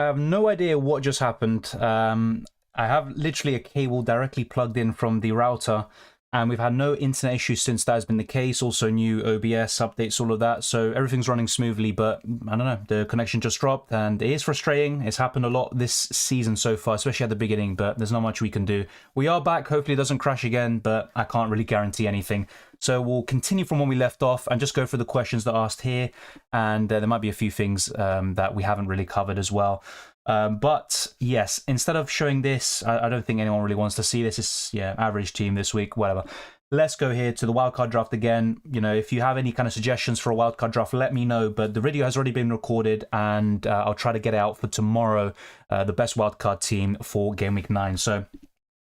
have no idea what just happened. I have literally a cable directly plugged in from the router, and we've had no internet issues since that has been the case. Also new OBS updates, all of that. So everything's running smoothly, but I don't know, the connection just dropped, and it is frustrating. It's happened a lot this season so far, especially at the beginning, but there's not much we can do. We are back. Hopefully it doesn't crash again, but I can't really guarantee anything. So we'll continue from when we left off and just go through the questions that are asked here. And there might be a few things that we haven't really covered as well. But yes, instead of showing this, I don't think anyone really wants to see this. It's, yeah, average team this week, whatever. Let's go here to the wildcard draft again. You know, if you have any kind of suggestions for a wildcard draft, let me know. But the video has already been recorded, and I'll try to get it out for tomorrow, the best wildcard team for Game Week 9. So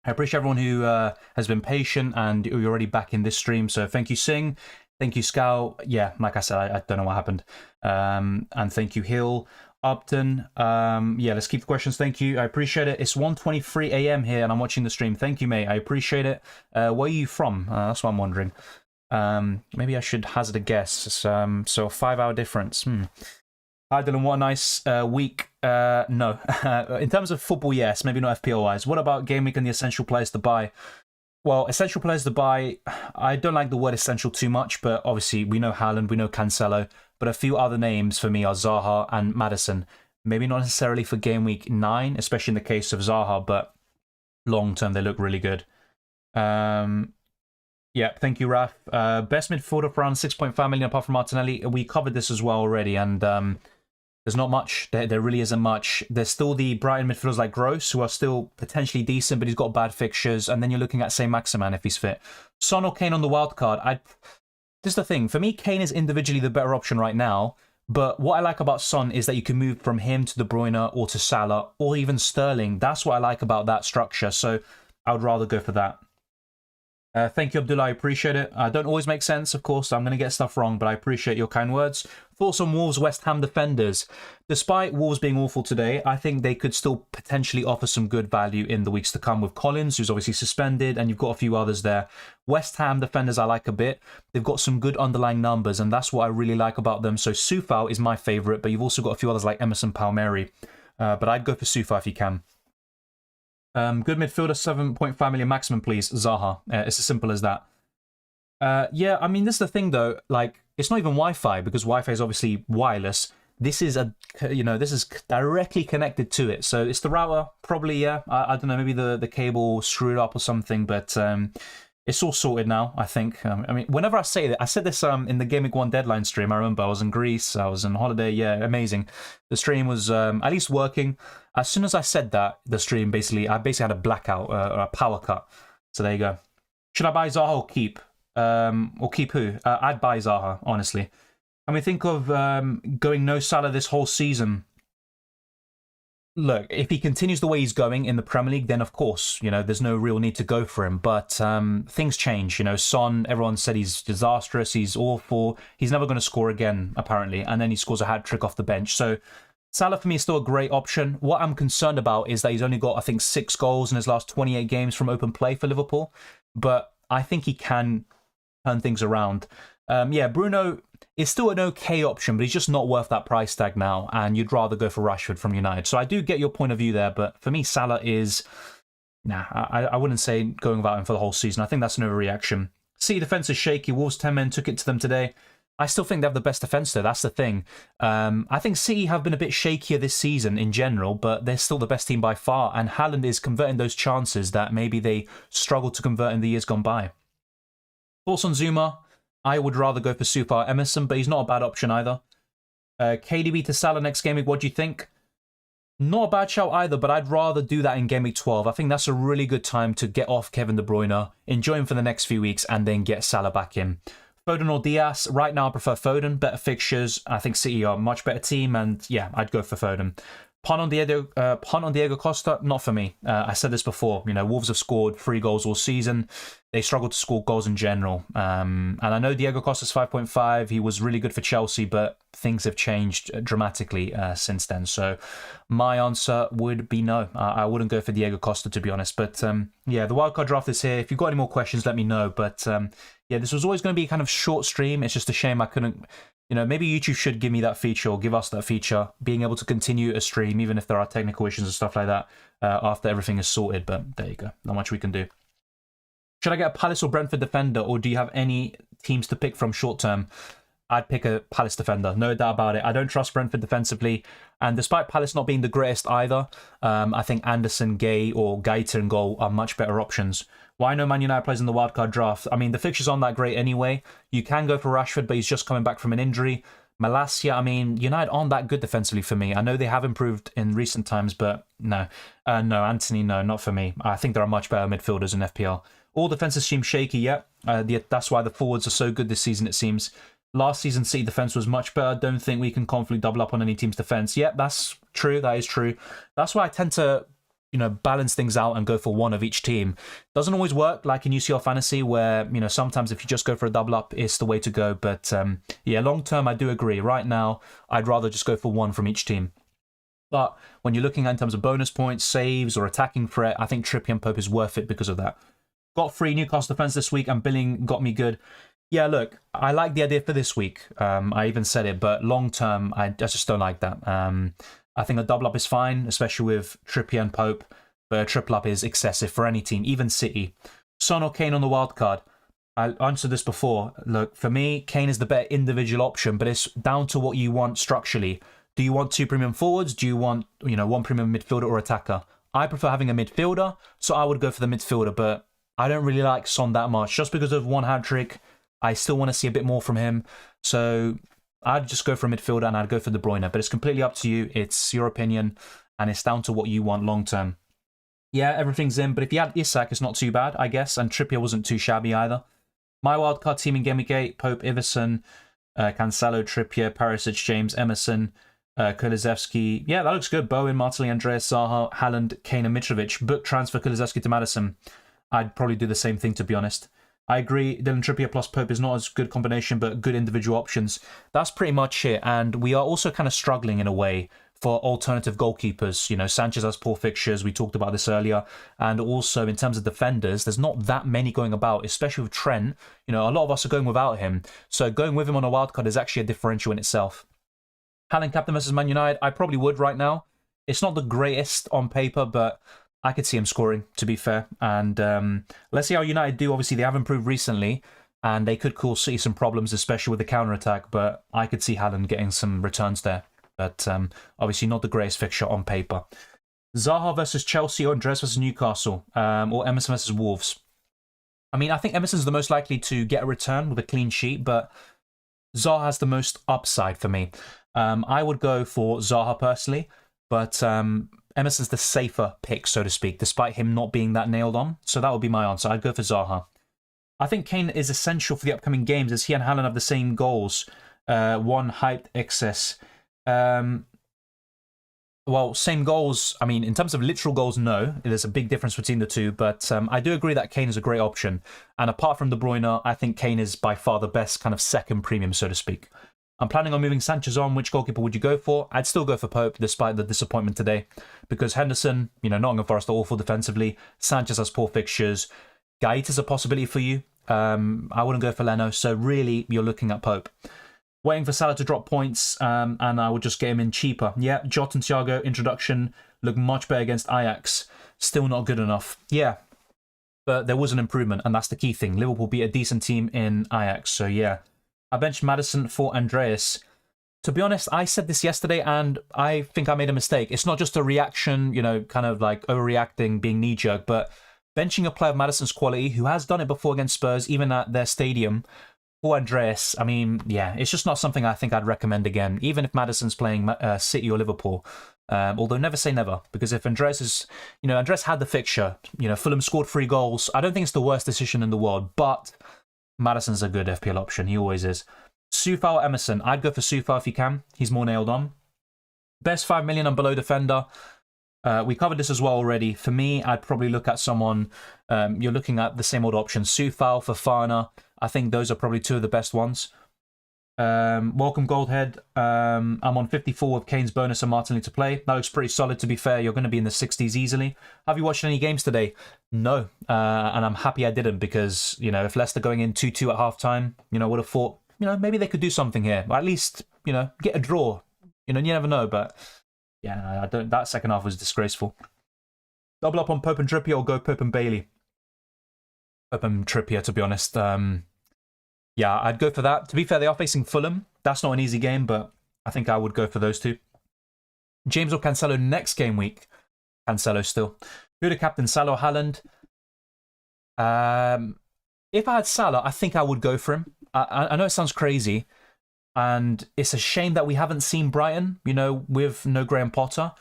I appreciate everyone who has been patient, and you're already back in this stream. So thank you, Singh. Thank you, Scout. Yeah, like I said, I don't know what happened. And thank you, Hill. Upton. Yeah, let's keep the questions. Thank you. I appreciate it. It's 1:23 a.m. here, and I'm watching the stream. Thank you, mate. I appreciate it. Where are you from? That's what I'm wondering. Maybe I should hazard a guess. So a 5-hour difference. Hi, Dylan. What a nice week. No. In terms of football, yes. Maybe not FPL-wise. What about Game Week and the essential players to buy? Well, essential players to buy, I don't like the word essential too much, but obviously we know Haaland, we know Cancelo, but a few other names for me are Zaha and Maddison. Maybe not necessarily for Game Week 9, especially in the case of Zaha, but long-term they look really good. Yeah, thank you, Raf. Best midfielder for around 6.5 million apart from Martinelli. We covered this as well already, and there's not much. There really isn't much. There's still the Brighton midfielders like Gross, who are still potentially decent, but he's got bad fixtures. And then you're looking at, say, Maximan if he's fit. Son or Kane on the wild card. This is the thing. For me, Kane is individually the better option right now. But what I like about Son is that you can move from him to De Bruyne or to Salah or even Sterling. That's what I like about that structure. So I would rather go for that. Thank you, Abdullah. I appreciate it. Don't always make sense, of course. I'm going to get stuff wrong, but I appreciate your kind words. Thoughts on Wolves West Ham defenders. Despite Wolves being awful today, I think they could still potentially offer some good value in the weeks to come with Collins, who's obviously suspended, and you've got a few others there. West Ham defenders I like a bit. They've got some good underlying numbers, and that's what I really like about them. So Soufal is my favourite, but you've also got a few others like Emerson Palmieri. But I'd go for Soufal if you can. Good midfielder, 7.5 million maximum, please. Zaha. It's as simple as that. Yeah, I mean, this is the thing, though. Like, it's not even Wi-Fi, because Wi-Fi is obviously wireless. This is this is directly connected to it. So it's the router, probably, yeah. I don't know, maybe the cable screwed up or something, but it's all sorted now, I think. I mean, whenever I say that, I said this in the Game Week 1 deadline stream. I remember I was in Greece, I was on holiday. Yeah, amazing. The stream was at least working. As soon as I said that, the stream I basically had a blackout, or a power cut. So there you go. Should I buy Zaha or keep? Or keep who? I'd buy Zaha, honestly. I mean, think of going no Salah this whole season. Look, if he continues the way he's going in the Premier League, then of course, you know, there's no real need to go for him. But things change. You know, Son, everyone said he's disastrous, he's awful. He's never going to score again, apparently. And then he scores a hat-trick off the bench. So Salah for me is still a great option. What I'm concerned about is that he's only got, I think, 6 goals in his last 28 games from open play for Liverpool. But I think he can turn things around. Yeah, Bruno is still an okay option, but he's just not worth that price tag now, and you'd rather go for Rashford from United. So I do get your point of view there, but for me, Salah is... Nah, I wouldn't say going without him for the whole season. I think that's an overreaction. City defence is shaky. Wolves 10 men took it to them today. I still think they have the best defence, though. That's the thing. I think City have been a bit shakier this season in general, but they're still the best team by far, and Haaland is converting those chances that maybe they struggled to convert in the years gone by. Thoughts on Zuma? I would rather go for Soufal Emerson, but he's not a bad option either. KDB to Salah next game week, what do you think? Not a bad shout either, but I'd rather do that in Game Week 12. I think that's a really good time to get off Kevin De Bruyne, enjoy him for the next few weeks, and then get Salah back in. Foden or Diaz? Right now I prefer Foden. Better fixtures. I think City are a much better team, and yeah, I'd go for Foden. Punt on Diego Costa? Not for me. I said this before. You know, Wolves have scored 3 goals all season. They struggle to score goals in general. And I know Diego Costa's 5.5. He was really good for Chelsea, but things have changed dramatically since then. So my answer would be no. I wouldn't go for Diego Costa, to be honest. But yeah, the wildcard draft is here. If you've got any more questions, let me know. But yeah, this was always going to be a kind of short stream. It's just a shame I couldn't you know, maybe YouTube should give me that feature or give us that feature, being able to continue a stream, even if there are technical issues and stuff like that, after everything is sorted. But there you go. Not much we can do. Should I get a Palace or Brentford defender, or do you have any teams to pick from short term? I'd pick a Palace defender, no doubt about it. I don't trust Brentford defensively, and despite Palace not being the greatest either, I think Anderson, Gay, or Gaeta in goal are much better options. Why no Man United plays in the wildcard draft? I mean, the fixtures aren't that great anyway. You can go for Rashford, but he's just coming back from an injury. Malacia, I mean, United aren't that good defensively for me. I know they have improved in recent times, but no. No, Anthony, no, not for me. I think there are much better midfielders in FPL. All defenses seem shaky, yeah. That's why the forwards are so good this season, it seems. Last season, City defense was much better. Don't think we can confidently double up on any team's defense. Yeah, that's true. That is true. That's why I tend to, you know, balance things out and go for one of each team. Doesn't always work like in UCL Fantasy, where, you know, sometimes if you just go for a double up, it's the way to go. But yeah, long term, I do agree. Right now, I'd rather just go for one from each team. But when you're looking at in terms of bonus points, saves, or attacking threat, I think Trippier and Pope is worth it because of that. Got 3 Newcastle defense this week, and Billing got me good. Yeah, look, I like the idea for this week. I even said it, but long term, I just don't like that. I think a double up is fine, especially with Trippier and Pope, but a triple up is excessive for any team, even City. Son or Kane on the wild card. I answered this before. Look, for me, Kane is the better individual option, but it's down to what you want structurally. Do you want 2 premium forwards? Do you want, you know, 1 premium midfielder or attacker? I prefer having a midfielder, so I would go for the midfielder, but I don't really like Son that much. Just because of 1 hat-trick, I still want to see a bit more from him. So I'd just go for a midfielder and I'd go for De Bruyne. But it's completely up to you. It's your opinion and it's down to what you want long term. Yeah, everything's in. But if you had Isak, it's not too bad, I guess. And Trippier wasn't too shabby either. My wildcard team in Gameweek 8, Pope, Iverson, Cancelo, Trippier, Perisic, James, Emerson, Kulusevski. Yeah, that looks good. Bowen, Martinelli, Andreas, Zaha, Haaland, Kane and Mitrovic. Book transfer Kulusevski to Madison. I'd probably do the same thing, to be honest. I agree, Dylan Trippier plus Pope is not as good combination, but good individual options. That's pretty much it. And we are also kind of struggling in a way for alternative goalkeepers. You know, Sanchez has poor fixtures. We talked about this earlier. And also in terms of defenders, there's not that many going about, especially with Trent. You know, a lot of us are going without him. So going with him on a wildcard is actually a differential in itself. Haaland captain versus Man United, I probably would right now. It's not the greatest on paper, but I could see him scoring, to be fair. And let's see how United do. Obviously, they have improved recently, and they could cause City some problems, especially with the counter-attack. But I could see Haaland getting some returns there. But obviously not the greatest fixture on paper. Zaha versus Chelsea or Andres versus Newcastle, or Emerson versus Wolves. I mean, I think Emerson's the most likely to get a return with a clean sheet, but Zaha has the most upside for me. I would go for Zaha personally, but Emerson's the safer pick, so to speak, despite him not being that nailed on. So that would be my answer. I'd go for Zaha. I think Kane is essential for the upcoming games as he and Haaland have the same goals. One hyped excess. Well, same goals. I mean, in terms of literal goals, no. There's a big difference between the two. But I do agree that Kane is a great option. And apart from De Bruyne, I think Kane is by far the best kind of second premium, so to speak. I'm planning on moving Sanchez on. Which goalkeeper would you go for? I'd still go for Pope, despite the disappointment today. Because Henderson, you know, Nottingham Forest are awful defensively. Sanchez has poor fixtures. Gaeta's a possibility for you. I wouldn't go for Leno. So really, you're looking at Pope. Waiting for Salah to drop points, and I would just get him in cheaper. Yeah, Jota and Thiago, introduction, look much better against Ajax. Still not good enough. Yeah, but there was an improvement, and that's the key thing. Liverpool beat a decent team in Ajax, so yeah. I benched Maddison for Andreas. To be honest, I said this yesterday, and I think I made a mistake. It's not just a reaction, you know, kind of like overreacting, being knee-jerk, but benching a player of Maddison's quality, who has done it before against Spurs, even at their stadium, for Andreas, I mean, yeah, it's just not something I think I'd recommend again, even if Maddison's playing City or Liverpool. Although never say never, because if Andreas is, you know, Andreas had the fixture, you know, Fulham scored 3 goals. I don't think it's the worst decision in the world, but Maddison's a good FPL option. He always is. Soufal or Emerson? I'd go for Soufal if you can. He's more nailed on. Best 5 million and below defender. We covered this as well already. For me, I'd probably look at someone, you're looking at the same old options. Soufal, Fofana. I think those are probably 2 of the best ones. Welcome Goldhead. I'm on 54 with Kane's bonus and Martinelli to play. That looks pretty solid, to be fair. You're going to be in the 60s easily. Have you watched any games today? No. And I'm happy I didn't, because, you know, if Leicester going in 2-2 at half-time, you know, would have thought, maybe they could do something here. Or at least, get a draw. You never know. But yeah, I don't. That second half was disgraceful. Double up on Pope and Trippier or go Pope and Bailey? Pope and Trippier, to be honest. Yeah, I'd go for that. To be fair, they are facing Fulham. That's not an easy game, but I think I would go for those two. James or Cancelo next game week? Cancelo still. Who the captain, Salah or Haaland? If I had Salah, I think I would go for him. I know it sounds crazy, and it's a shame that we haven't seen Brighton, with no Graham Potter,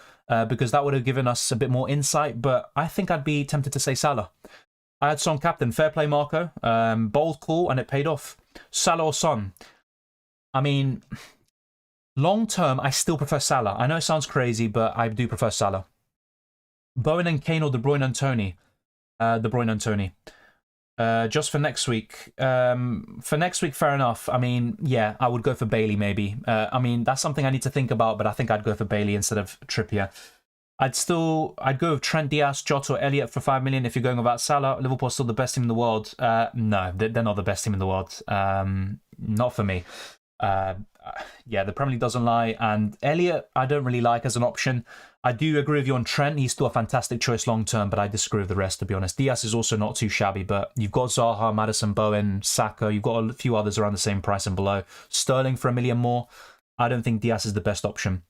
because that would have given us a bit more insight, but I think I'd be tempted to say Salah. I had Son captain. Fair play, Marco. Bold call, and it paid off. Salah or Son? I mean, long term, I still prefer Salah. I know it sounds crazy, but I do prefer Salah. Bowen and Kane or De Bruyne and Tony? De Bruyne and Tony. Just for next week. For next week, fair enough. I mean, yeah, I would go for Bailey maybe. I mean, that's something I need to think about, but I think I'd go for Bailey instead of Trippier. I'd go with Trent, Diaz, Jota or Elliott for 5 million if you're going without Salah. Liverpool are still the best team in the world. No, they're not the best team in the world. Not for me. Yeah, the Premier League doesn't lie. And Elliott, I don't really like as an option. I do agree with you on Trent. He's still a fantastic choice long term, but I disagree with the rest, to be honest. Diaz is also not too shabby, but you've got Zaha, Maddison, Bowen, Saka. You've got a few others around the same price and below. Sterling for $1 million more. I don't think Diaz is the best option.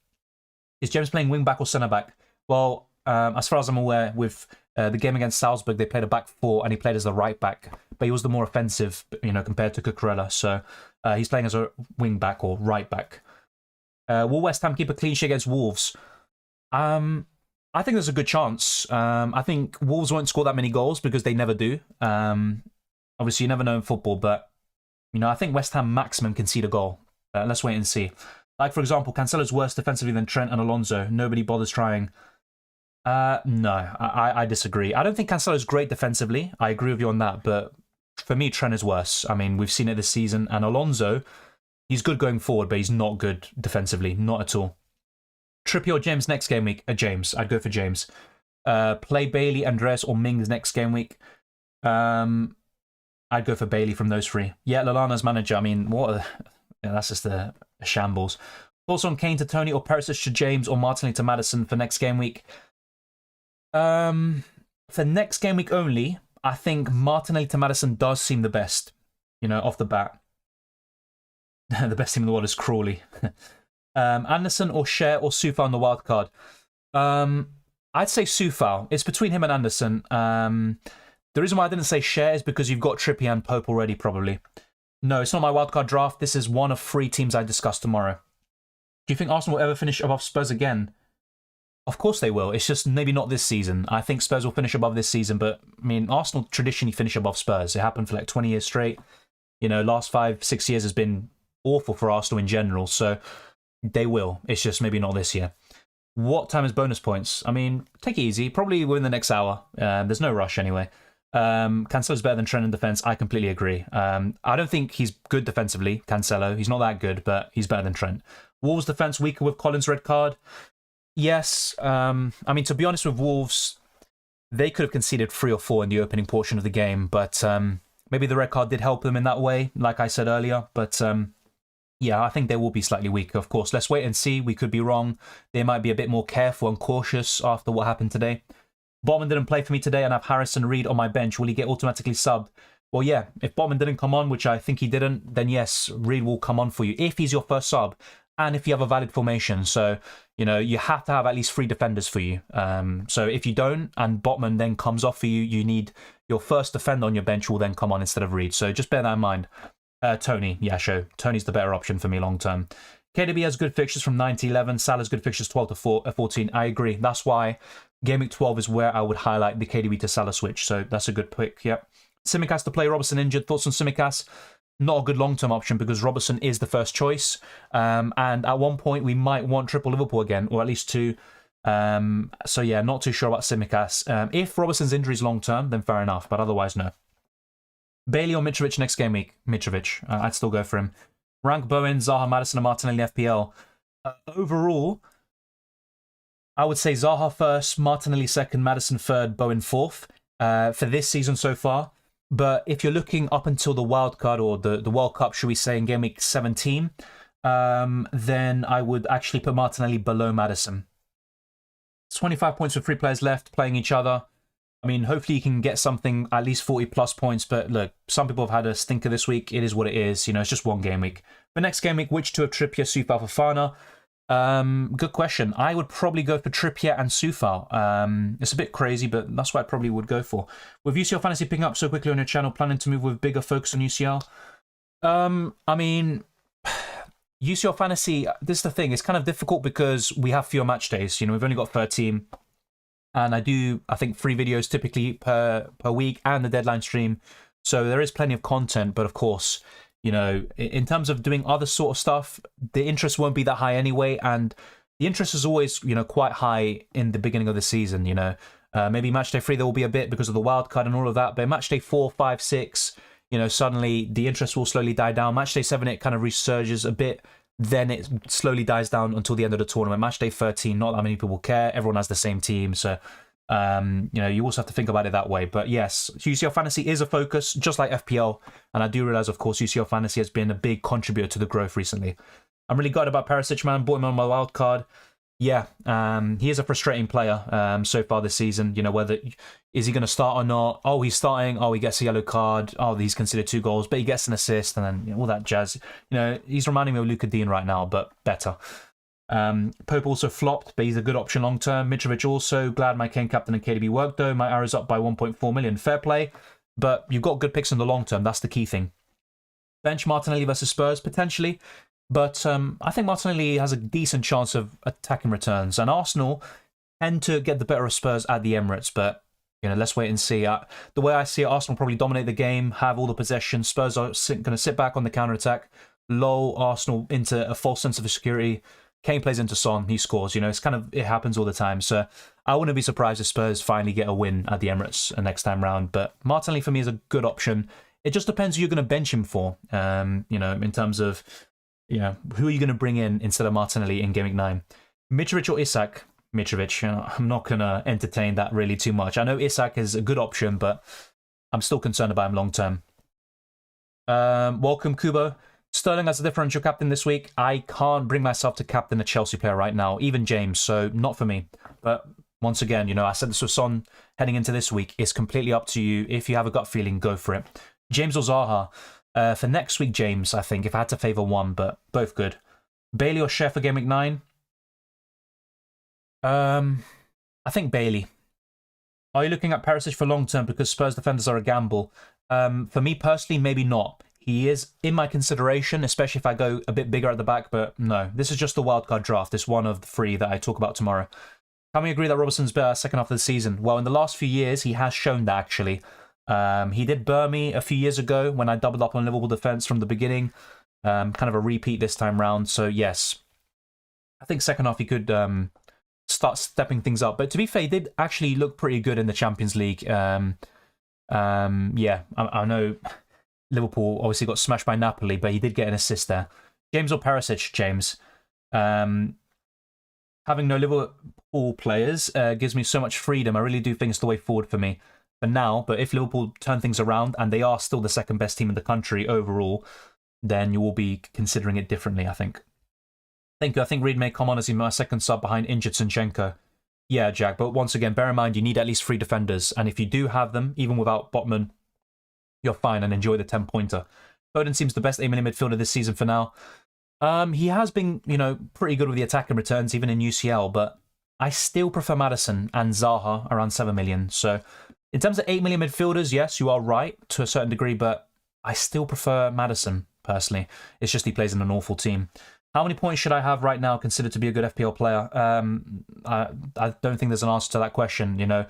Is James playing wing back or centre back? Well, as far as I'm aware, with the game against Salzburg, they played a back four and he played as the right back, but he was the more offensive, compared to Cucurella. So he's playing as a wing back or right back. Will West Ham keep a clean sheet against Wolves? I think there's a good chance. I think Wolves won't score that many goals because they never do. Obviously, you never know in football, but I think West Ham maximum concede a goal. Let's wait and see. Like, for example, Cancelo's worse defensively than Trent and Alonso. Nobody bothers trying. No, I disagree. I don't think Cancelo's great defensively. I agree with you on that, but for me, Trent is worse. I mean, we've seen it this season, and Alonso, he's good going forward, but he's not good defensively, not at all. Trippier or James next game week? James. I'd go for James. Play Bailey, Andreas, or Mings next game week? I'd go for Bailey from those three. Yeah, Lallana's manager. I mean, that's just a shambles. Thoughts on Kane to Tony or Perisic to James or Martinelli to Maddison for next game week? For next game week only, I think Martinelli to Maddison does seem the best, off the bat. The best team in the world is Crawley. Anderson or Cher or Soufal on the wild card? I'd say Soufal. It's between him and Anderson. The reason why I didn't say Cher is because you've got Trippier and Pope already, probably. No, it's not my wildcard draft. This is one of 3 teams I discuss tomorrow. Do you think Arsenal will ever finish above Spurs again? Of course they will. It's just maybe not this season. I think Spurs will finish above this season, but I mean, Arsenal traditionally finish above Spurs. It happened for like 20 years straight. Last 5-6 years has been awful for Arsenal in general, so they will. It's just maybe not this year. What time is bonus points? I mean, take it easy. Probably within the next hour. There's no rush anyway. Cancelo's better than Trent in defense. I completely agree. I don't think he's good defensively, Cancelo. He's not that good, but he's better than Trent. Wolves defense weaker with Collins' red card. Yes. I mean, to be honest with Wolves, they could have conceded 3 or 4 in the opening portion of the game, but maybe the red card did help them in that way, like I said earlier. But yeah, I think they will be slightly weaker, of course. Let's wait and see. We could be wrong. They might be a bit more careful and cautious after what happened today. Botman didn't play for me today and I have Harrison Reed on my bench. Will he get automatically subbed? Well, yeah, if Botman didn't come on, which I think he didn't, then yes, Reed will come on for you if he's your first sub and if you have a valid formation. So, you have to have at least 3 defenders for you. So if you don't and Botman then comes off for you, you need your first defender on your bench will then come on instead of Reed. So just bear that in mind. Tony, yeah, sure. Tony's the better option for me long term. KDB has good fixtures from 9 to 11. Salah's good fixtures 12 to 14. I agree. That's why Game Week 12 is where I would highlight the KDB to Salah switch. So that's a good pick, yep. Tsimikas to play, Robertson injured. Thoughts on Tsimikas? Not a good long-term option because Robertson is the first choice. And at one point, we might want triple Liverpool again, or at least 2. So yeah, not too sure about Tsimikas. If Robertson's injury is long-term, then fair enough. But otherwise, no. Bailey or Mitrovic next game week? Mitrovic. I'd still go for him. Rank Bowen, Zaha, Maddison, and Martinelli FPL. Overall, I would say Zaha first, Martinelli second, Maddison third, Bowen fourth for this season so far. But if you're looking up until the wildcard or the World Cup, should we say, in Game Week 17, then I would actually put Martinelli below Maddison. It's 25 points with 3 players left playing each other. I mean, hopefully you can get something, at least 40 plus points. But look, some people have had a stinker this week. It is what it is. You know, it's just one game week. The next game week, which two of Trippier, Soufal, Fofana? Good question. I would probably go for Trippier and Soufal. It's a bit crazy, but that's what I probably would go for. With UCL Fantasy picking up so quickly on your channel, planning to move with bigger focus on UCL? I mean, UCL Fantasy, this is the thing. It's kind of difficult because we have fewer match days. You know, we've only got 13. And I think 3 videos typically per week and the deadline stream. So there is plenty of content. But of course, you know, in terms of doing other sort of stuff, the interest won't be that high anyway. And the interest is always, you know, quite high in the beginning of the season, you know. Maybe match day 3 there will be a bit because of the wild card and all of that. But match day 4, 5, 6, you know, suddenly the interest will slowly die down. Match day 7, it kind of resurges a bit. Then it slowly dies down until the end of the tournament. Match day 13, not that many people care. Everyone has the same team. So, you know, you also have to think about it that way. But yes, UCL Fantasy is a focus, just like FPL. And I do realize, of course, UCL Fantasy has been a big contributor to the growth recently. I'm really gutted about Perisic, man. Bought him on my wild card. Yeah, he is a frustrating player so far this season. You know, whether is he going to start or not? Oh, he's starting. Oh, he gets a yellow card. Oh, he's considered 2 goals, but he gets an assist, and then, you know, all that jazz. You know, he's reminding me of Luka Dean right now, but better. Pope also flopped, but he's a good option long term. Mitrovic also. Glad my Kane captain and KDB worked though. My arrow's up by 1.4 million. Fair play, but you've got good picks in the long term. That's the key thing. Bench Martinelli versus Spurs potentially. But I think Martinelli has a decent chance of attacking returns. And Arsenal tend to get the better of Spurs at the Emirates. But, you know, let's wait and see. The way I see it, Arsenal probably dominate the game, have all the possession. Spurs are going to sit back on the counter-attack, lull Arsenal into a false sense of security. Kane plays into Son, he scores. You know, it happens all the time. So I wouldn't be surprised if Spurs finally get a win at the Emirates next time round. But Martinelli for me is a good option. It just depends who you're going to bench him for, you know, in terms of... Yeah, who are you going to bring in instead of Martinelli in Game Week 9? Mitrovic or Isak? Mitrovic. You know, I'm not going to entertain that really too much. I know Isak is a good option, but I'm still concerned about him long term. Welcome, Kubo. Sterling as a differential captain this week. I can't bring myself to captain a Chelsea player right now, even James, so not for me. But once again, you know, I said this with Son heading into this week. It's completely up to you. If you have a gut feeling, go for it. James or Zaha? For next week, James, I think, if I had to favour one, but both good. Bailey or Chef for Game Week 9? I think Bailey. Are you looking at Perisic for long term because Spurs defenders are a gamble? For me personally, maybe not. He is in my consideration, especially if I go a bit bigger at the back, but no. This is just the wildcard draft. It's one of the 3 that I talk about tomorrow. Can we agree that Robertson's better second half of the season? Well, in the last few years, he has shown that, actually. He did burn me a few years ago when I doubled up on Liverpool defence from the beginning. Kind of a repeat this time round. So, yes. I think second half he could start stepping things up. But to be fair, he did actually look pretty good in the Champions League. Yeah, I know Liverpool obviously got smashed by Napoli, but he did get an assist there. James or Perisic, James? Having no Liverpool players gives me so much freedom. I really do think it's the way forward for me. But if Liverpool turn things around and they are still the second best team in the country overall, then you will be considering it differently, I think. Thank you. I think Reed may come on as my second sub behind injured Zinchenko. Yeah, Jack, but once again, bear in mind you need at least 3 defenders. And if you do have them, even without Botman, you're fine and enjoy the 10-pointer. Foden seems the best A million midfielder this season for now. He has been, you know, pretty good with the attacking returns, even in UCL, but I still prefer Maddison and Zaha around 7 million. So... in terms of 8 million midfielders, yes, you are right to a certain degree, but I still prefer Maddison, personally. It's just he plays in an awful team. How many points should I have right now considered to be a good FPL player? I don't think there's an answer to that question. You know,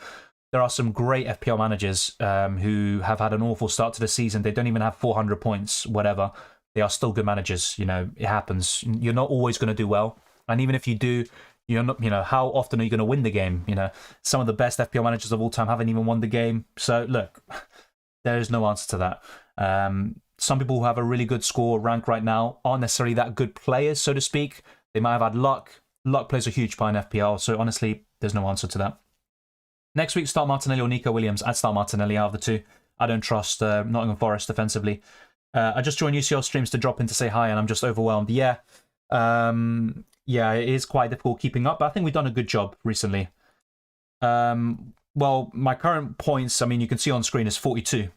there are some great FPL managers who have had an awful start to the season. They don't even have 400 points, whatever. They are still good managers. You know, it happens. You're not always going to do well. And even if you do... you're not, you know, how often are you going to win the game? You know, some of the best FPL managers of all time haven't even won the game. So, look, there is no answer to that. Some people who have a really good score rank right now aren't necessarily that good players, so to speak. They might have had luck. Luck plays a huge part in FPL. So, honestly, there's no answer to that. Next week, start Martinelli or Nico Williams. I'd start Martinelli out of the 2. I don't trust Nottingham Forest defensively. I just joined UCL streams to drop in to say hi, and I'm just overwhelmed. Yeah, yeah, it is quite difficult keeping up, but I think we've done a good job recently. Well, my current points, I mean, you can see on screen is 42.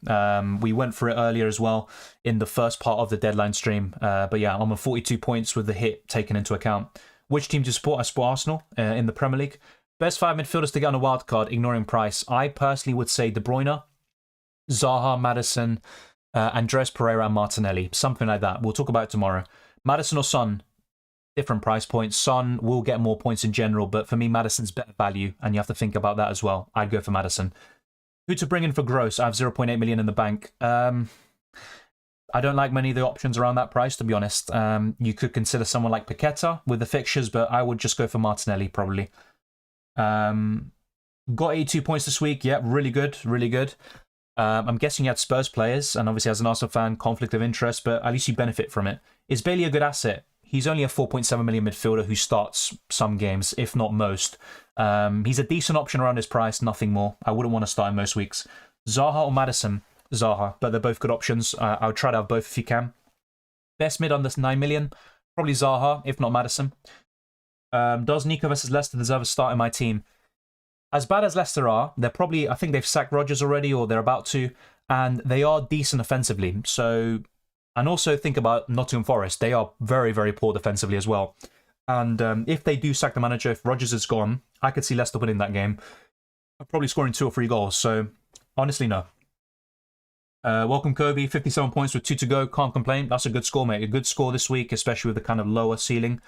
We went for it earlier as well in the first part of the deadline stream. But yeah, I'm on 42 points with the hit taken into account. Which team do you support? I support Arsenal in the Premier League. Best 5 midfielders to get on a wild card, ignoring price. I personally would say De Bruyne, Zaha, Maddison, Andres Pereira, and Martinelli. Something like that. We'll talk about it tomorrow. Maddison or Son? Different price points. Son will get more points in general, but for me, Maddison's better value, and you have to think about that as well. I'd go for Maddison. Who to bring in for gross? I have 0.8 million in the bank. I don't like many of the options around that price, to be honest. You could consider someone like Paqueta with the fixtures, but I would just go for Martinelli, probably. Got 82 points this week. Yeah, really good, really good. I'm guessing you had Spurs players, and obviously as an Arsenal fan, conflict of interest, but at least you benefit from it. Is Bailey a good asset? He's only a 4.7 million midfielder who starts some games, if not most. He's a decent option around his price, nothing more. I wouldn't want to start him most weeks. Zaha or Maddison? Zaha, but they're both good options. I would try to have both if you can. Best mid under 9 million? Probably Zaha, if not Maddison. Does Nico versus Leicester deserve a start in my team? As bad as Leicester are, they're probably, I think they've sacked Rodgers already, or they're about to, and they are decent offensively. So, and also think about Nottingham Forest. They are very, very poor defensively as well. And if they do sack the manager, if Rodgers is gone, I could see Leicester winning that game. Probably scoring 2 or 3 goals. So, honestly, no. Welcome, Kobe. 57 points with 2 to go. Can't complain. That's a good score, mate. A good score this week, especially with the kind of lower ceiling.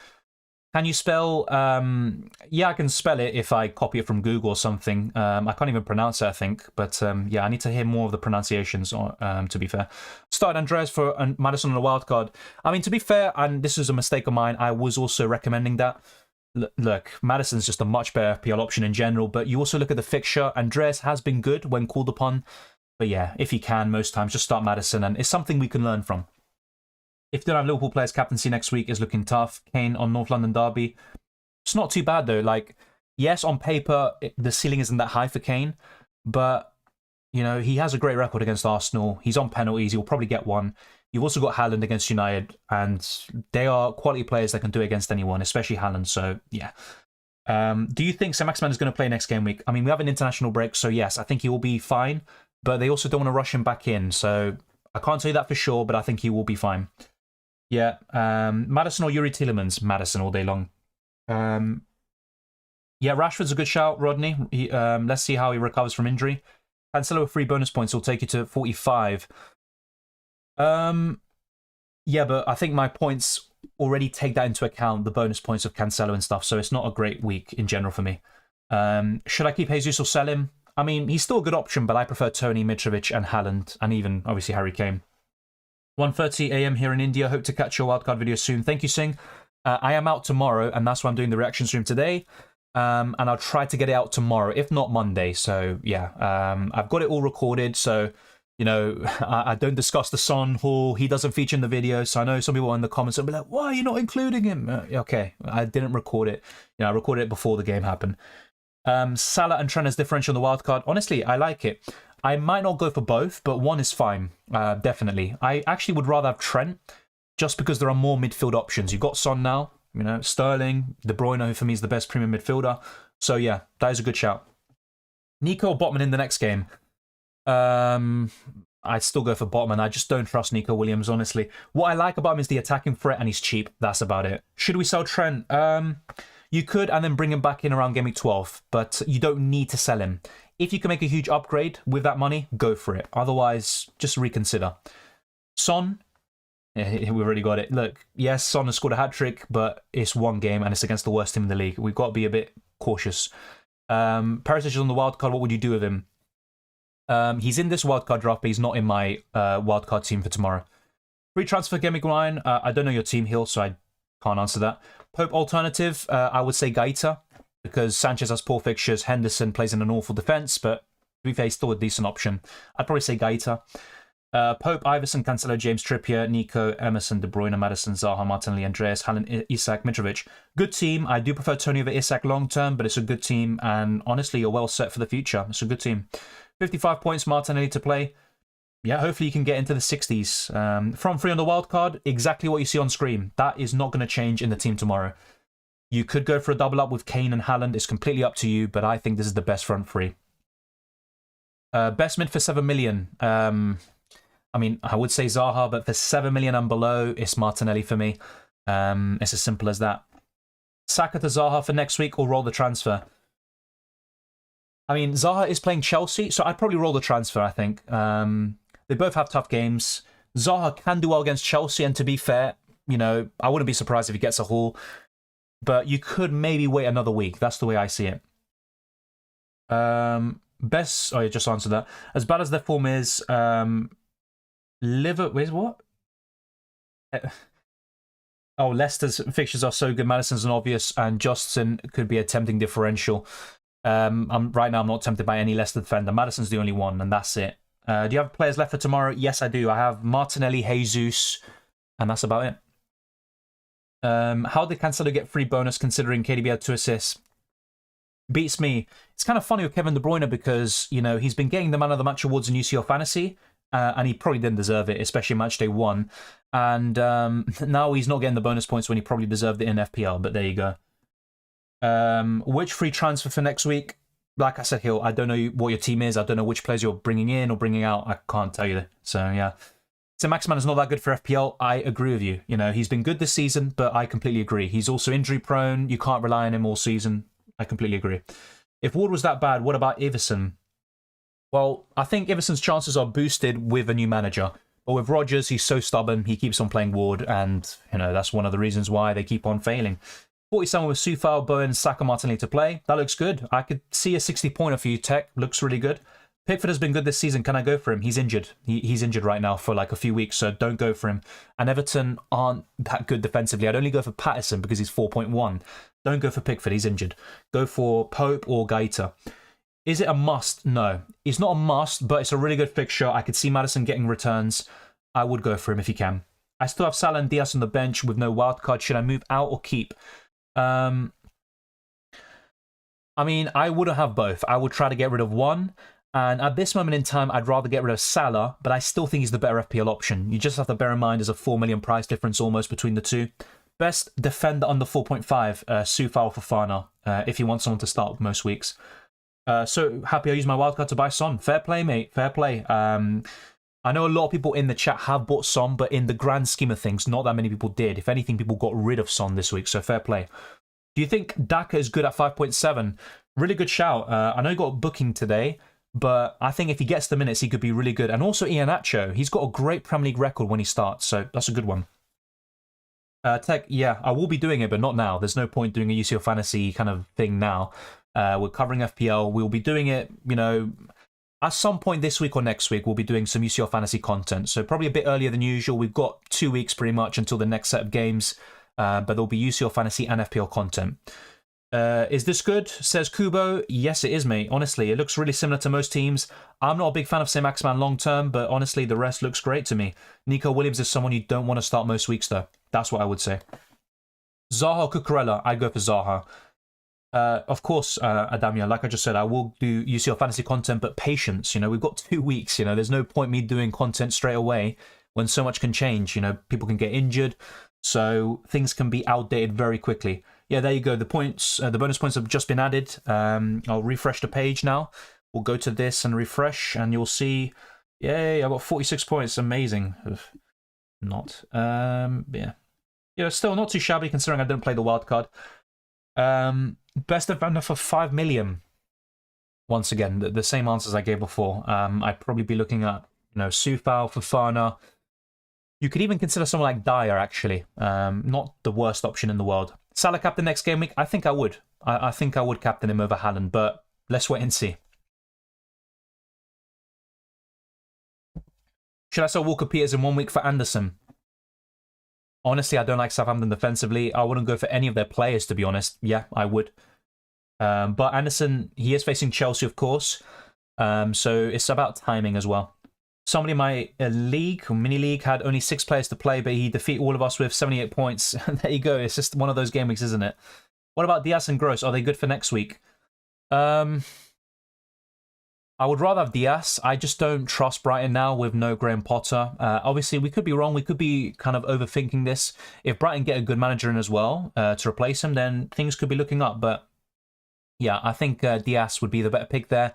Can you spell? Yeah, I can spell it if I copy it from Google or something. I can't even pronounce it, I think. But yeah, I need to hear more of the pronunciations, to be fair. Started Andreas for Maddison on a wild card. I mean, to be fair, and this is a mistake of mine, I was also recommending that. Look, Maddison's just a much better FPL option in general, but you also look at the fixture. Andreas has been good when called upon. But yeah, if you can, most times, just start Maddison, and it's something we can learn from. If you don't have Liverpool players, captaincy next week is looking tough. Kane on North London Derby. It's not too bad, though. Like, yes, on paper, the ceiling isn't that high for Kane, but, you know, he has a great record against Arsenal. He's on penalties. He'll probably get one. You've also got Haaland against United, and they are quality players that can do it against anyone, especially Haaland. So, yeah. Do you think Saint-Maximin is going to play next game week? I mean, we have an international break, so yes, I think he will be fine, but they also don't want to rush him back in. So, I can't say that for sure, but I think he will be fine. Yeah, Maddison or Yuri Tielemans? Maddison all day long. Yeah, Rashford's a good shout, Rodney. Let's see how he recovers from injury. Cancelo with 3 bonus points will take you to 45. Yeah, but I think my points already take that into account, the bonus points of Cancelo and stuff, so it's not a great week in general for me. Should I keep Jesus or sell him? I mean, he's still a good option, but I prefer Tony, Mitrovic, and Haaland, and even, obviously, Harry Kane. 1:30 a.m. here in India. Hope to catch your wildcard video soon. Thank you, Singh. I am out tomorrow, and that's why I'm doing the reaction stream today. And I'll try to get it out tomorrow, if not Monday. So, yeah, I've got it all recorded. So, you know, I don't discuss the Son haul. He doesn't feature in the video. So I know some people in the comments will be like, why are you not including him? Okay, I didn't record it. You know, I recorded it before the game happened. Salah and Trent as differential on the wildcard. Honestly, I like it. I might not go for both, but one is fine, definitely. I actually would rather have Trent, just because there are more midfield options. You've got Son now, you know, Sterling, De Bruyne, who for me is the best premium midfielder. So yeah, that is a good shout. Nico or Botman in the next game? I'd still go for Botman. I just don't trust Nico Williams, honestly. What I like about him is the attacking threat, and he's cheap. That's about it. Should we sell Trent? You could, and then bring him back in around Game Week 12, but you don't need to sell him. If you can make a huge upgrade with that money, go for it. Otherwise, just reconsider. Son, yeah, we've already got it. Look, yes, Son has scored a hat-trick, but it's one game and it's against the worst team in the league. We've got to be a bit cautious. Perisic is on the wildcard. What would you do with him? He's in this wildcard draft, but he's not in my wildcard team for tomorrow. Free transfer Game Week 9. I don't know your team, Hill, so I can't answer that. Pope alternative, I would say Gaeta, because Sanchez has poor fixtures. Henderson plays in an awful defence, but to be fair, he's still a decent option. I'd probably say Gaeta. Pope, Iverson, Cancelo, James Trippier, Nico, Emerson, De Bruyne, Maddison, Zaha, Martinelli, Andreas, Haaland, Isak, Mitrovic. Good team. I do prefer Tony over Isak long term, but it's a good team, and honestly, you're well set for the future. It's a good team. 55 points, Martinelli to play. yeah, hopefully you can get into the 60s. From free on the wildcard, exactly what you see on screen. That is not going to change in the team tomorrow. You could go for a double up with Kane and Haaland. It's completely up to you, but I think this is the best front three. Best mid for 7 million. I mean, I would say Zaha, but for 7 million and below, it's Martinelli for me. It's as simple as that. Saka to Zaha for next week or roll the transfer. I mean, Zaha is playing Chelsea, so I'd probably roll the transfer, I think. They both have tough games. Zaha can do well against Chelsea, and to be fair, you know, I wouldn't be surprised if he gets a haul. But you could maybe wait another week. That's the way I see it. Best... Oh, you just answered that. As bad as their form is, Where's what? Oh, Leicester's fixtures are so good. Maddison's an obvious, and Justin could be a tempting differential. Right now, I'm not tempted by any Leicester defender. Maddison's the only one, and that's it. Do you have players left for tomorrow? Yes, I do. I have Martinelli, Jesus, and that's about it. How did Cancelo get free bonus considering KDB had 2 assists? Beats me. It's kind of funny with Kevin De Bruyne because, you know, he's been getting the man of the match awards in UCL Fantasy, and he probably didn't deserve it, especially match day 1. And now he's not getting the bonus points when he probably deserved it in FPL, but there you go. Which free transfer for next week? Like I said, Hill, I don't know what your team is. I don't know which players you're bringing in or bringing out. I can't tell you. So, yeah. So Maximan is not that good for FPL. I agree with you. You know, he's been good this season, but I completely agree. He's also injury prone. You can't rely on him all season. I completely agree. If Ward was that bad, what about Iverson? Well, I think Iverson's chances are boosted with a new manager. But with Rodgers, he's so stubborn. He keeps on playing Ward, and, you know, that's one of the reasons why they keep on failing. 47 with Sufal, Bowen, Saka, Martinelli to play. That looks good. I could see a 60-pointer for you, Tech. Looks really good. Pickford has been good this season. Can I go for him? He's injured. He's injured right now for like a few weeks, so don't go for him. And Everton aren't that good defensively. I'd only go for Patterson because he's 4.1. Don't go for Pickford. He's injured. Go for Pope or Gaeta. Is it a must? No. It's not a must, but it's a really good fixture. I could see Maddison getting returns. I would go for him if you can. I still have Salah and Diaz on the bench with no wildcard. Should I move out or keep? I mean, I wouldn't have both. I would try to get rid of one. And at this moment in time, I'd rather get rid of Salah, but I still think he's the better FPL option. You just have to bear in mind there's a 4 million price difference almost between the two. Best defender under 4.5, Sufal Fofana, if you want someone to start most weeks. So happy I used my wildcard to buy Son. Fair play, mate. Fair play. I know a lot of people in the chat have bought Son, but in the grand scheme of things, not that many people did. If anything, people got rid of Son this week, so fair play. Do you think Daka is good at 5.7? Really good shout. I know he got a booking today, but I think if he gets the minutes, he could be really good. And also Iheanacho, he's got a great Premier League record when he starts, so that's a good one. Tech, yeah, I will be doing it, but not now. There's no point doing a UCL Fantasy kind of thing now. We're covering FPL. We'll be doing it, you know, at some point this week or next week, we'll be doing some UCL Fantasy content. So probably a bit earlier than usual. We've got 2 weeks pretty much until the next set of games. But there'll be UCL Fantasy and FPL content. Is this good? Says Kubo. Yes, it is, mate. Honestly, it looks really similar to most teams. I'm not a big fan of Saint-Maximin long term, but honestly, the rest looks great to me. Nico Williams is someone you don't want to start most weeks, though. That's what I would say. Zaha Cucurella. I'd go for Zaha. Of course, Adamia, like I just said, I will do UCL Fantasy content, but patience. You know, we've got 2 weeks. You know, there's no point me doing content straight away when so much can change. You know, people can get injured, so things can be outdated very quickly. Yeah, there you go. The points, the bonus points have just been added. I'll refresh the page now. We'll go to this and refresh, and you'll see. Yay! I got 46 points. Amazing. Not. Yeah. Yeah, still not too shabby considering I didn't play the wild card. Best defender for 5 million. Once again, the same answers I gave before. I'd probably be looking at, you know, Sufal, Fofana. You could even consider someone like Dyer, actually. Not the worst option in the world. Salah captain next game week? I think I would. I think I would captain him over Haaland, but let's wait and see. Should I sell Walker Peters in 1 week for Anderson? Honestly, I don't like Southampton defensively. I wouldn't go for any of their players, to be honest. Yeah, I would. But Anderson, he is facing Chelsea, of course. So it's about timing as well. Somebody in my league, or mini-league, had only 6 players to play, but he defeated all of us with 78 points. There you go. It's just one of those game weeks, isn't it? What about Diaz and Gross? Are they good for next week? I would rather have Diaz. I just don't trust Brighton now with no Graham Potter. Obviously, we could be wrong. We could be kind of overthinking this. If Brighton get a good manager in as well to replace him, then things could be looking up. But yeah, I think Diaz would be the better pick there.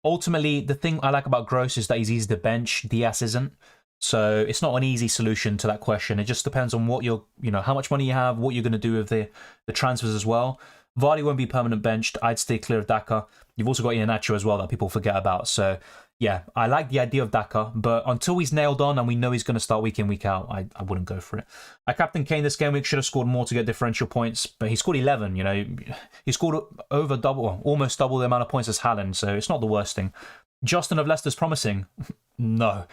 Ultimately, the thing I like about Gross is that he's easy to bench. Diaz isn't. So it's not an easy solution to that question. It just depends on what you're, how much money you have, what you're going to do with the transfers as well. Vardy won't be permanent benched. I'd stay clear of Daka. You've also got Iheanacho as well that people forget about. So yeah, I like the idea of Daka, but until he's nailed on and we know he's going to start week in, week out, I wouldn't go for it. I captain Kane this game week, should have scored more to get differential points, but he scored 11, He scored over double, almost double the amount of points as Haaland, so it's not the worst thing. Justin of Leicester's promising. No.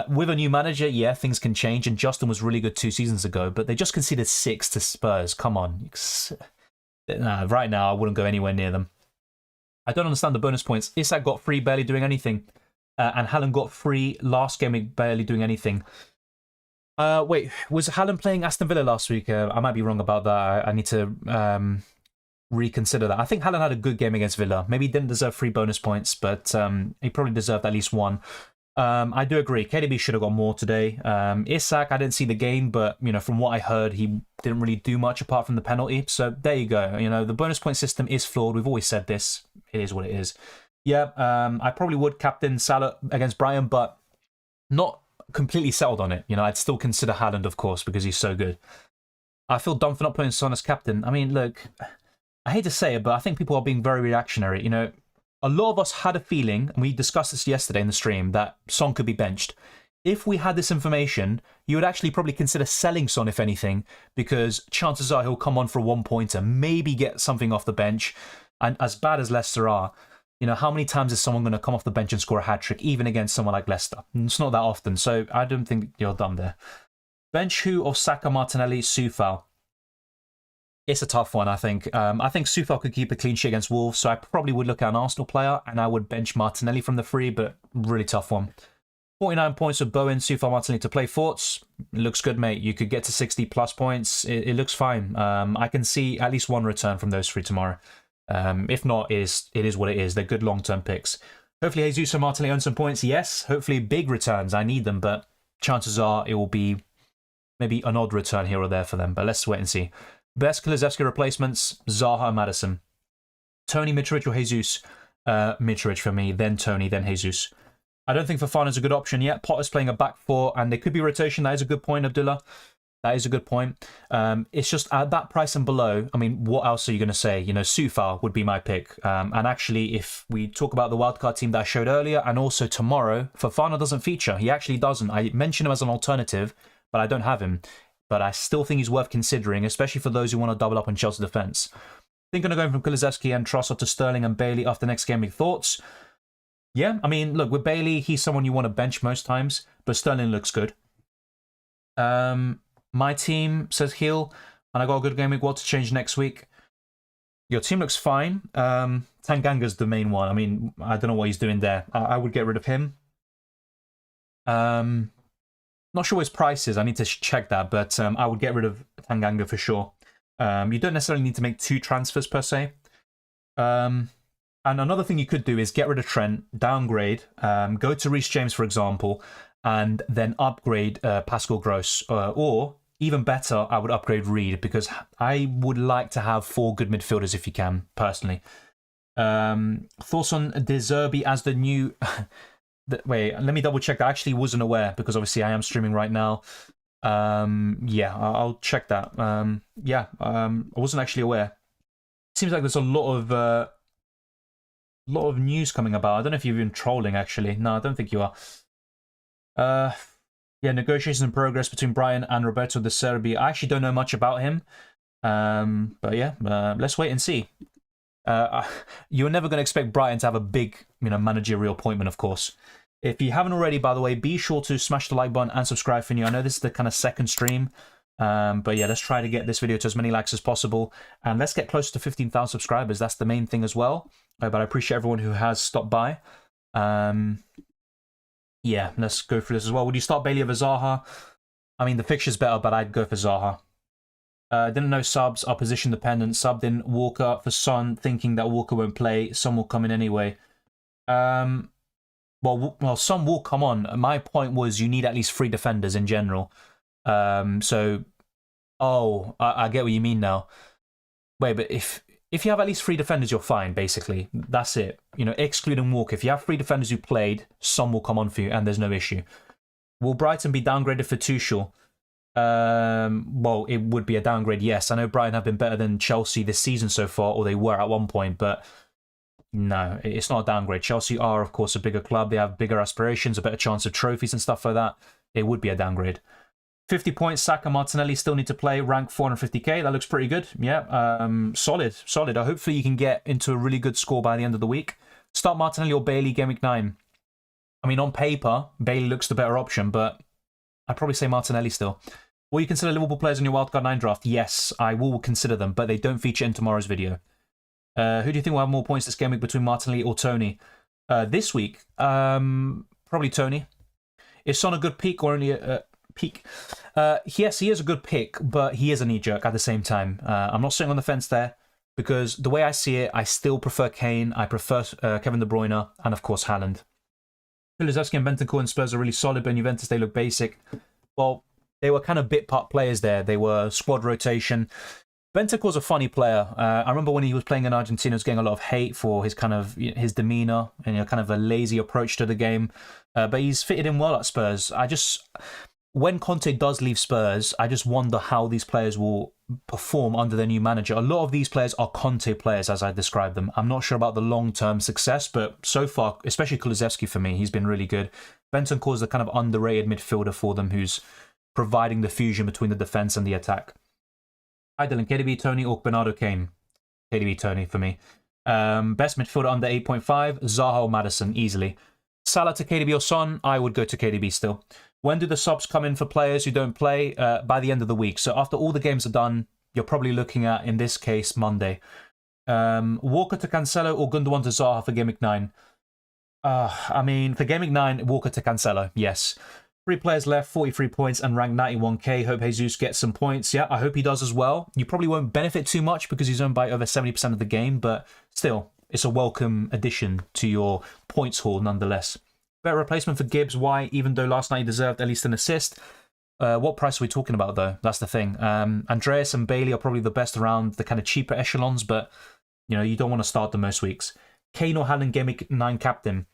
With a new manager, yeah, things can change, and Justin was really good 2 seasons ago, but they just conceded 6 to Spurs. Come on. Nah, right now, I wouldn't go anywhere near them. I don't understand the bonus points. Isak got free, barely doing anything. And Haaland got free last game, barely doing anything. Wait, was Haaland playing Aston Villa last week? I might be wrong about that. I need to reconsider that. I think Haaland had a good game against Villa. Maybe he didn't deserve 3 bonus points, but he probably deserved at least 1. I do agree. KDB should have got more today. Isak, I didn't see the game, but from what I heard, he didn't really do much apart from the penalty. So there you go. The bonus point system is flawed. We've always said this. It is what it is. Yeah, I probably would captain Salah against Brighton, but not completely settled on it. I'd still consider Haaland, of course, because he's so good. I feel dumb for not putting Son as captain. I mean, look, I hate to say it, but I think people are being very reactionary. A lot of us had a feeling, and we discussed this yesterday in the stream, that Son could be benched. If we had this information, you would actually probably consider selling Son, if anything, because chances are he'll come on for a 1-pointer, maybe get something off the bench. And as bad as Leicester are, how many times is someone going to come off the bench and score a hat-trick, even against someone like Leicester? It's not that often, so I don't think you're dumb there. Bench who of Saka, Martinelli, Soufal? It's a tough one, I think. I think Soufal could keep a clean sheet against Wolves, so I probably would look at an Arsenal player, and I would bench Martinelli from the free, but really tough one. 49 points with Bowen, Soufal, Martinelli to play. Thoughts? Looks good, mate. You could get to 60-plus points. It looks fine. I can see at least 1 return from those 3 tomorrow. If not, it is what it is. They're good long-term picks. Hopefully Jesus and Martinelli earn some points. Yes, hopefully big returns. I need them, but chances are it will be maybe an odd return here or there for them. But let's wait and see. Best Kulusevski replacements, Zaha and Maddison. Tony, Mitrovic or Jesus? Mitrovic for me, then Tony, then Jesus. I don't think Fofana's a good option yet. Potter's playing a back 4, and there could be rotation. That is a good point, Abdullah. That is a good point. It's just at that price and below, I mean, what else are you going to say? Soufal would be my pick. And actually, if we talk about the wildcard team that I showed earlier, and also tomorrow, Fofana doesn't feature. He actually doesn't. I mentioned him as an alternative, but I don't have him. But I still think he's worth considering, especially for those who want to double up on Chelsea defence. I think I'm going from Kulusevski and Trossard to Sterling and Bailey after next game. Thoughts? Yeah, I mean, look, with Bailey, he's someone you want to bench most times, but Sterling looks good. My team, says Heel, and I got a good game week. What to change next week? Your team looks fine. Tanganga's the main one. I mean, I don't know what he's doing there. I would get rid of him. Not sure what his price is. I need to check that, but I would get rid of Tanganga for sure. You don't necessarily need to make 2 transfers per se. And another thing you could do is get rid of Trent, downgrade, go to Reece James, for example, and then upgrade Pascal Gross. Or, even better, I would upgrade Reed, because I would like to have 4 good midfielders if you can, personally. Thoughts on De Zerbi as the new... Wait, let me double check. I actually wasn't aware, because obviously I am streaming right now. Yeah, I'll check that. I wasn't actually aware. Seems like there's a lot of news coming about. I don't know if you've been trolling, actually. No, I don't think you are. Yeah, negotiations in progress between Brian and Roberto De Zerbi. I actually don't know much about him. But yeah, let's wait and see. You're never going to expect Brighton to have a big, managerial appointment, of course. If you haven't already, by the way, be sure to smash the like button and subscribe for new. I know this is the kind of second stream, but yeah, let's try to get this video to as many likes as possible, and let's get close to 15,000 subscribers. That's the main thing as well. But I appreciate everyone who has stopped by. Yeah, let's go through this as well. Would you start Bailey over Zaha? I mean, the fixture's better, but I'd go for Zaha. Didn't know subs are position dependent. Subbed in Walker for Son, thinking that Walker won't play. Son will come in anyway. Well, some will come on. My point was you need at least 3 defenders in general. So, I get what you mean now. Wait, but if you have at least 3 defenders, you're fine, basically. That's it. You know, excluding Walker. If you have 3 defenders who played, some will come on for you, and there's no issue. Will Brighton be downgraded for Tuchel? Well, it would be a downgrade, yes. I know Brighton have been better than Chelsea this season so far, or they were at one point, but no, it's not a downgrade. Chelsea are, of course, a bigger club. They have bigger aspirations, a better chance of trophies and stuff like that. It would be a downgrade. 50 points, Saka, Martinelli still need to play, rank 450k. That looks pretty good. Yeah, solid. Hopefully you can get into a really good score by the end of the week. Start Martinelli or Bailey, Game Week 9. I mean, on paper, Bailey looks the better option, but I'd probably say Martinelli still. Will you consider Liverpool players in your Wildcard 9 draft? Yes, I will consider them, but they don't feature in tomorrow's video. Who do you think will have more points this game week between Martinelli or Tony? This week, probably Tony. Is Son a good pick or only a peak? Yes, he is a good pick, but he is a knee-jerk at the same time. I'm not sitting on the fence there, because the way I see it, I still prefer Kane, I prefer Kevin De Bruyne, and of course Haaland. Kulusevski and Bentancur and Spurs are really solid, but in Juventus they look basic. Well, they were kind of bit-part players there. They were squad rotation. Bentancur's a funny player. I remember when he was playing in Argentina, he was getting a lot of hate for his kind of his demeanour and kind of a lazy approach to the game. But he's fitted in well at Spurs. When Conte does leave Spurs, I just wonder how these players will perform under their new manager. A lot of these players are Conte players, as I described them. I'm not sure about the long-term success, but so far, especially Kulusevski for me, he's been really good. Bentancur's the kind of underrated midfielder for them who's providing the fusion between the defence and the attack. Hi Dylan, KDB, Tony, or Bernardo Kane? KDB, Tony for me. Best midfielder under 8.5, Zaha or Maddison, easily. Salah to KDB or Son, I would go to KDB still. When do the subs come in for players who don't play? By the end of the week. So after all the games are done, you're probably looking at, in this case, Monday. Walker to Cancelo or Gundogan to Zaha for Game Week 9? I mean, for Game Week 9, Walker to Cancelo, yes. 3 players left, 43 points, and ranked 91k. Hope Jesus gets some points. Yeah, I hope he does as well. You probably won't benefit too much because he's owned by over 70% of the game, but still, it's a welcome addition to your points haul nonetheless. Better replacement for Gibbs. Why? Even though last night he deserved at least an assist. What price are we talking about, though? That's the thing. Andreas and Bailey are probably the best around the kind of cheaper echelons, but you know you don't want to start them most weeks. Kane or Haaland Game Week 9 captain?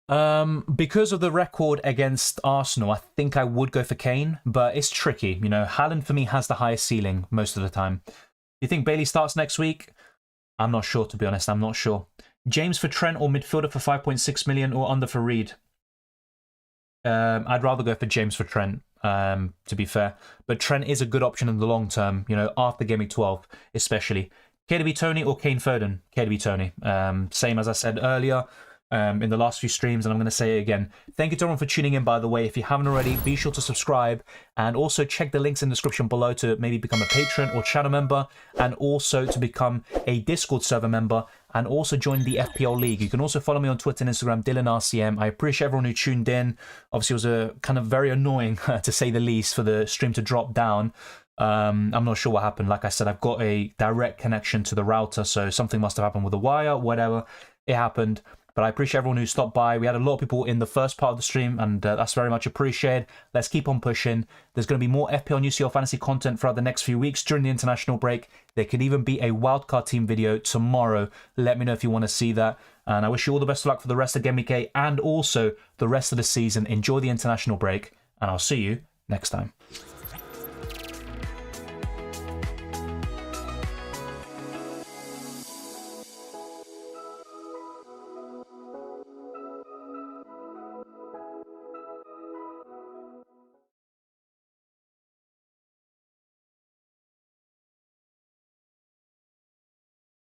Because of the record against Arsenal, I think I would go for Kane, but it's tricky. You know, Haaland for me has the highest ceiling most of the time. You think Bailey starts next week? I'm not sure, to be honest. I'm not sure. James for Trent or midfielder for 5.6 million or under for Reed? I'd rather go for James for Trent, to be fair. But Trent is a good option in the long term, you know, after Game Week 12, especially. KDB Tony or Kane Foden? KDB Tony. Same as I said earlier. In the last few streams, and I'm going to say it again. Thank you to everyone for tuning in, by the way. If you haven't already, be sure to subscribe and also check the links in the description below to maybe become a patron or channel member, and also to become a Discord server member, and also join the FPL League. You can also follow me on Twitter and Instagram, DylanRCM. I appreciate everyone who tuned in. Obviously, it was a kind of very annoying, to say the least, for the stream to drop down. I'm not sure what happened. Like I said, I've got a direct connection to the router, so something must have happened with the wire, whatever. It happened. But I appreciate everyone who stopped by. We had a lot of people in the first part of the stream, and that's very much appreciated. Let's keep on pushing. There's going to be more FPL and UCL fantasy content throughout the next few weeks during the international break. There could even be a wildcard team video tomorrow. Let me know if you want to see that. And I wish you all the best of luck for the rest of Game Week 8 and also the rest of the season. Enjoy the international break, and I'll see you next time.